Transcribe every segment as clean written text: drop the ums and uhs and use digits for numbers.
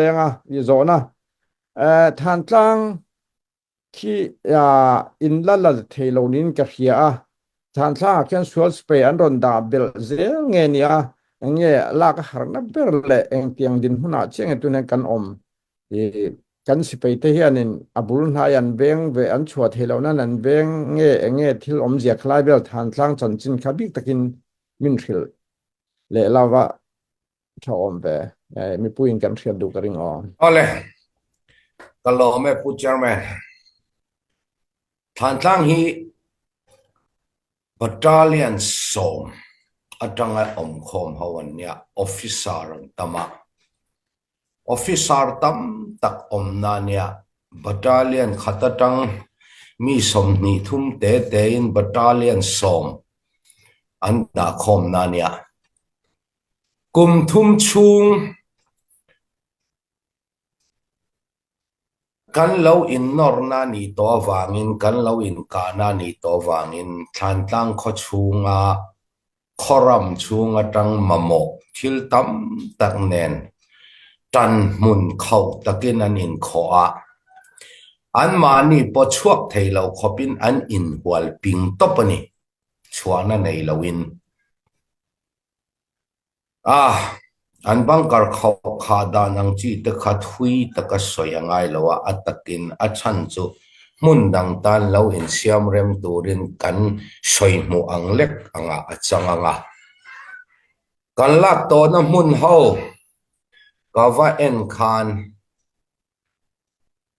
nga ni zona than tlang khi in la la thelo nin ka hria a than tlang khian sual spray an ron da bel zel nge ni a nge la ka harna ber le eng tiang din huna cheng tu nen kan om e kan sipai te hianin abul na yan beng ve an chua thelo na nan beng nge thil om zia khlai bel than tlang chan chin khabik takin min thil le lawa tha om ve mi puin kan thriat du ka ring on Ole, kalau me pujar me, tantang hi battalion som, atanga omkom hawan niya officer tama. Officer tam tak omna niya battalion khatatang mi som ni thum te in battalion som anda khom na niya. Kum thum chung kan lo in nor na ni to wangin kan lo in ka na ni to wangin thantlang kho chunga khoram chunga tang mamo thil tam tak nen tan mun khau takin an in kho a an mani po chuak theilo khopin an in wal ping topani chuana nei lowin an bangkar khau kha da nang chi te kha thui ta ka soyangai lowa atakin achan chu mun dang tan lo in siam rem turin kan soimu anglek anga achanga kan lak to na mun ho kawa en khan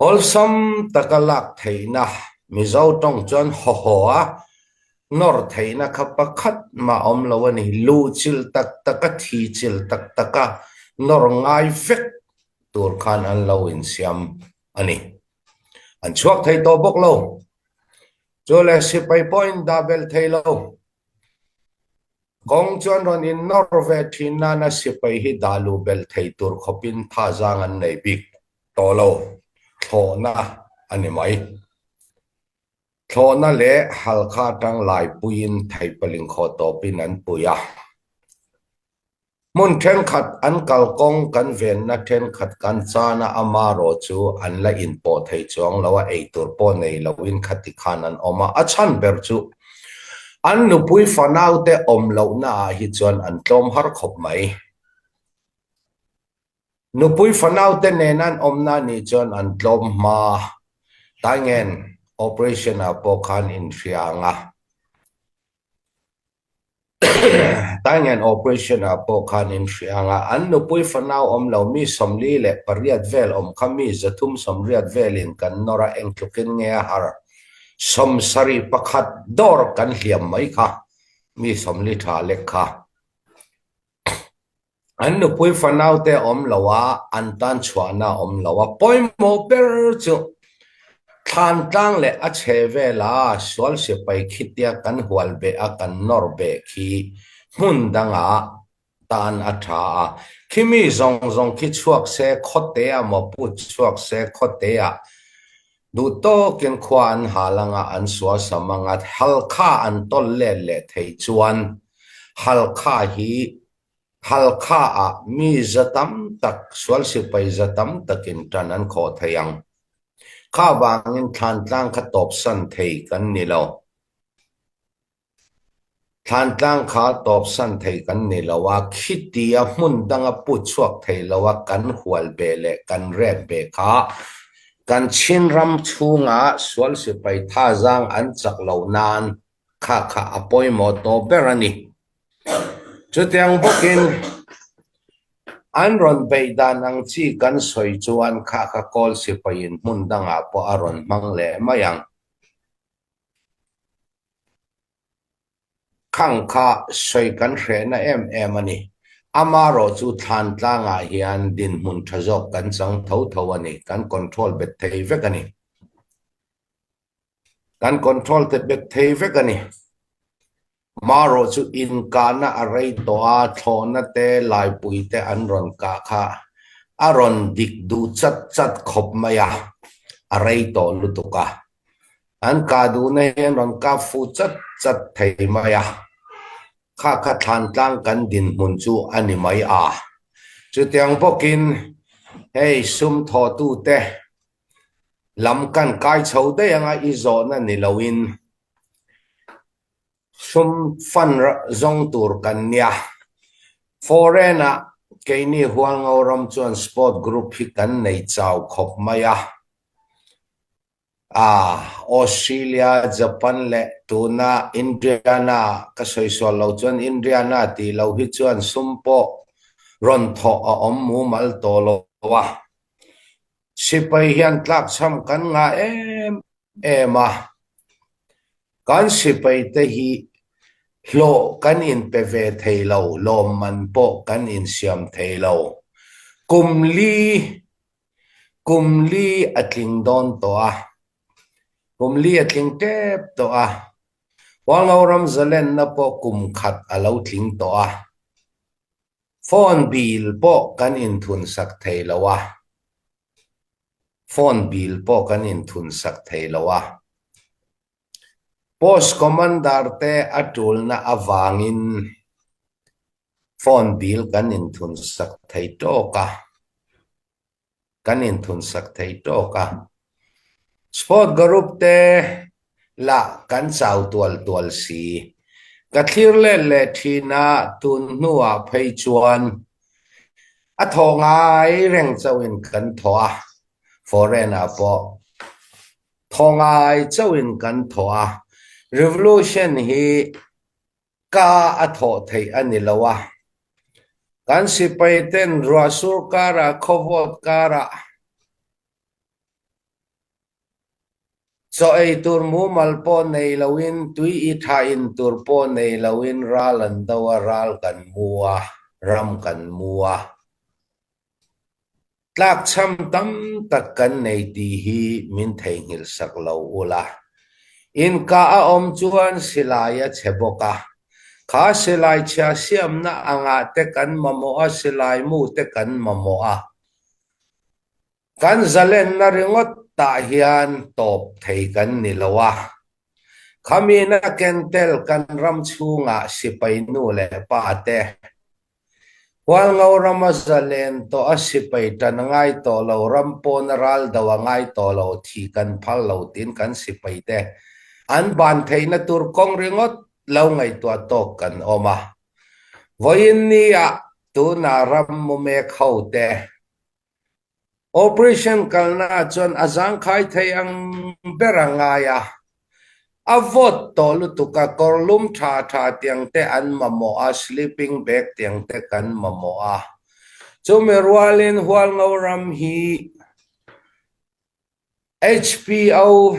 olsam takalak theina mizo tong chon ho ho a nor theina khapakhat ma om lawani lu chil tak taka thi chil tak taka nor ngai vek tur khan an lo in siam ani an chuak thei to bok lo chole sipai point double thei lo gong chuan ron in nor ve thina na sipai hi dalu bel thei tur khopin tha jang an nei bik to lo thona ani mai thona le halkha tang lai puin thai paling kho to pin an puya mun then khat an kal kong kan ven na then khat kan cha na amaro chu an la in po thei chong lawa ei tur po nei lawin khati khan an oma achan ber chu an nu pui fanau te om lo na hi chuan an tlom har khop mai nu pui fanau te nenan om na ni chuan an tlom ma tangen operation apo khan in fianga tangen operation apo khan in fianga an nu pui fanau om lo mi somli le pariat vel om khami zathum somriat vel in kan nora engtlukin nge har som sari pakhat dor kan hliam mai kha mi somli tha lekha an nu pui fanau te om lawa an tan chhuana om lawa poimo per chu than tlang le a cheve la sual se pai khitia kan hual be a kan nor be khi hun danga tan atha khimi zong zong khi chuak se khote a mo put chuak se khote a du to ken khwan halanga an suwa samanga halkha an tol le le thei chuan halkha hi halkha a mi zatam tak sual se pai zatam takin tanan kho thayang kha wangin than tlang kha top san thei kan ni lo than tlang kha top san thei kan ni lo wa khitia mun danga pu chuak thei lo wa kan hual be le kan rek be kha kan chin ram chunga sual se pai tha jang an chak lo nan kha kha apoi mo to berani chutiang bokin an ron beidan ang chi kan soi chuan kha kha kol se pain mun danga po aron mang le mayang khang kha soi kan hre na em ani amaro chu than tlanga hian din mun thajok kan chang tho tho ani kan control bet thei vek ani kan control te bet thei vek ani maro chu in kana arei to a thona te lai pui te an ron ka kha aron dik du chat chat khop maya arei to lutuka an ka du na hen ron ka fu chat chat thei maya kha kha than tlang kan din mun chu ani mai a chu tiang pokin hey sum tho tu te lam kan kai chho de anga izo na ni loin sum fan zong tur kan nia foreigner ke ni huang oram chuan sport group hi kan nei chau khop maya Australia Japan le tuna Indiana ka soi so lo chuan Indiana ti lo hi chuan sumpo ron tho a om mu mal to lo wa sipai hian tlak cham kan nga ema kan sipai te hi lo kan in pe ve thei lo lo man po kan in siam thei lo kumli atling don to kumli atling tep to wang auram zalen na po kum khat alo tling to phone bill po kan in thun sak thei lo phone bill po kan in thun sak thei lo post commander te atul na awangin phone bill kan in thun sak thei to kan in thun sak thei to sport group te la kan chau tual si ka thlir le thina tun nuwa phei chuan a thongai reng chawin kan thoa foreigner po thongai chawin kan thoa revolution hi ka a tho thei ani lawa kan sipai ten ruasur kara khowot kara so ei tur mu mal po nei lawin tui I tha in tur po nei lawin ral an dawa ral kan mua ram kan mua tlak cham tam tak kan nei ti hi min thei ngil sak lo ula in ka a om chuan silaya cheboka kha silai chia siam na anga te kan mamo a silai mu te kan mamo kan zalen na ringot ta hian top thei kan ni lawa khamina kentel kan ram chunga sipai nu le pa te wal ngau rama zalen to asipai tan ngai to lo ram pon ral dawa ngai to lo thi kan phal lo tin kan sipai te an ban thei na tur kong ringot lo ngai to to kan oma voin ni tu na ram mu me khau te operation kalna chon azang khai thei ang berangaya avot to lutuka korlum tha tiang te an mamo sleeping bag tiang te kan mamo chumerwalin hual ngauram hi HPO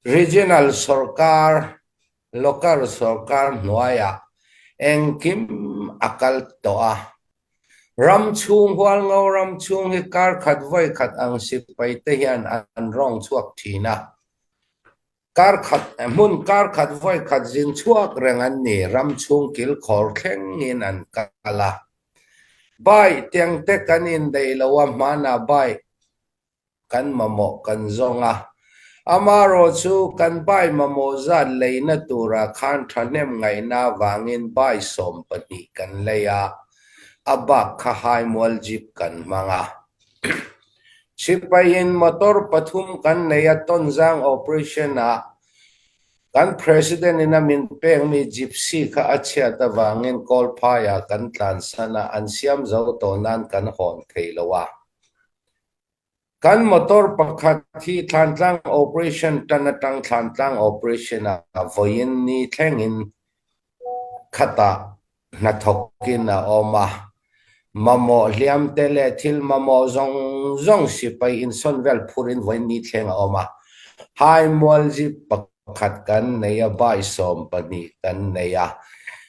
regional sarkar local sarkar noya engkim akal to ram chung hual ngau ram chung hi kar khat vai khat ang sipai te hian an rong chuak thina kar khat vai khat jin chuak reng an ni ram chung kil khor thleng in an kala bai tiang te kan in dei lawa mana bai kan mamo kan zonga amaro chu kan bai mamo za leina tura khan thanem ngai na wangin bai som pani kan leya abak kahai mual jip kan manga sipayin motor pathum kan neya tonjang operation kan president ina min peng mi gypsy ka achia ta wangin kol phaya kan tlan sana an siam zo to nan kan hon theilowa kan motor pakhat thi thantlang operation tanatang thantlang operation voin ni thlengin khata na thokin na oma mamo liam tele thil mamo zong sipai in sonvel phurin voin ni thleng oma hai mual ji pakhat kan neya bai som pani kan neya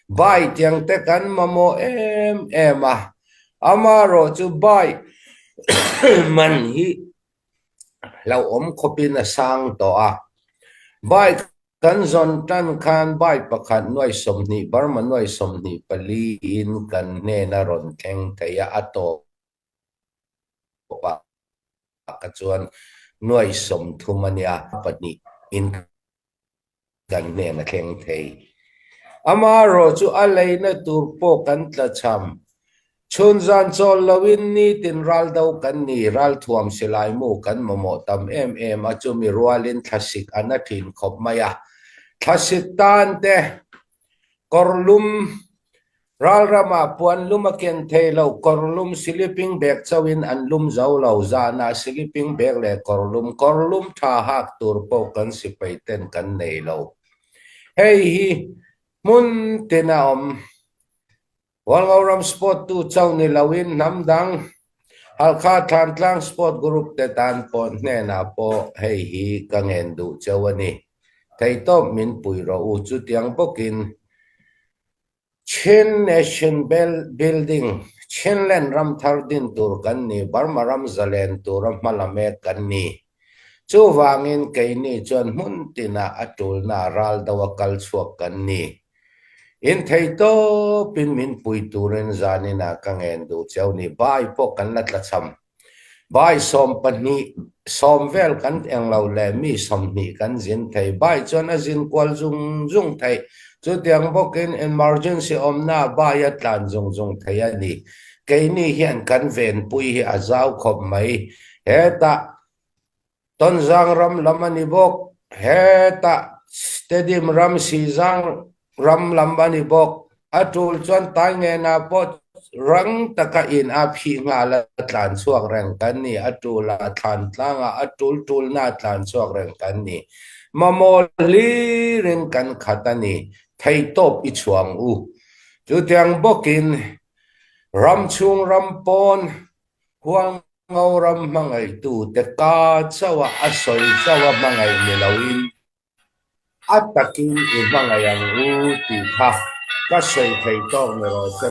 bai tiang te kan mamo ema amaro chu bai man hi lau om khopin a sang to bai kan zon tan khan bai pakhat noi somni barma noi somni pali in kan ne na ron theng thaya ato pa ka chuan noi som thumania pani in kan ne na theng thei amaro chu alei na tur po kan tla cham chun zan chol lawin ni tin ral dau kan ni ral thuam silai mu kan momo tam em achumi rualin thasik anathin khop maya thasik tan te korlum ral rama puan lumaken thelo korlum sleeping bag chawin an lum zau lo zana sleeping bag le korlum tha hak tur po kan sipai ten kan nei lo hei hi mun tena walngauram sport tu chau ni lawin namdang halkha than tlang sport group te tan pon ne na po hei hi kangen du chawani thei to min pui ro u chu tiang pokin Chin Nation Building Chinlen ram thardin tur kan ni Burma ram zalen tur malame kan ni chu wangin keini chuan mun tina atul na ral dawakal chuak kan ni in thei to pin min pui turen zanina kangen du cheu ni bai po kan lat la cham bai som pani som vel kan englo le mi som ni kan zin thei bai chuan a zin kwal zung thei chu tiang bokin emergency omna baya tlan zung thei ani keini hian kan ven pui hi azau khop mai heta ton zang ram lamani bok heta stadium ram si zang ram lambani bok atul chuan tai nge na po rang taka in a phi nga la tlan chuak reng kan ni atula tlan tlanga atul tul na tlan chuak reng kan ni mamoli ren kan khatani thei top i chuang u chu tiang bokin ram chung ram pon huang ngau ram mangai tu te ka chawa asoi chawa mangai milawin atakin i mangayang u ti tha ka sei thei to me ro se